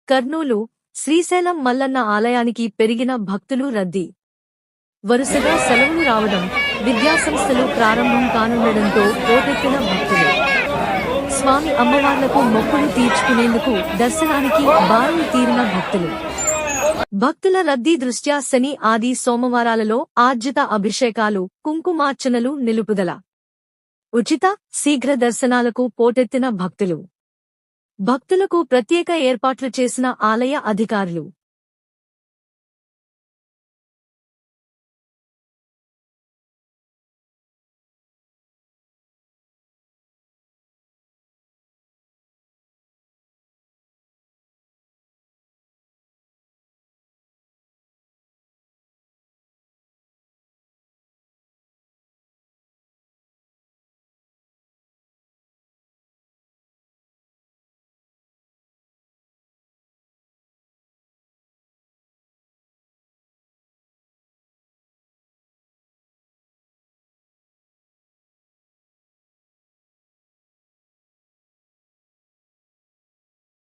కర్నూలు, శ్రీశైలం మల్లన్న ఆలయానికి పెరిగిన భక్తులు రద్దీ. వరుసగా సెలవులు రావడం, విద్యాసంస్థలు ప్రారంభం కానుండడంతో పోటెత్తిన భక్తులు. స్వామి అమ్మవార్లకు మొక్కులు తీర్చుకునేందుకు దర్శనానికి బారులు తీరిన భక్తులు. భక్తుల రద్దీ దృష్ట్యా శని, ఆది సోమవారాలలో ఆర్జిత అభిషేకాలు, కుంకుమార్చనలు నిలుపుదల. ఉచిత, శీఘ్ర దర్శనాలకు పోటెత్తిన భక్తులు. భక్తులకు ప్రత్యేక ఏర్పాట్లు చేసిన ఆలయ అధికారులు.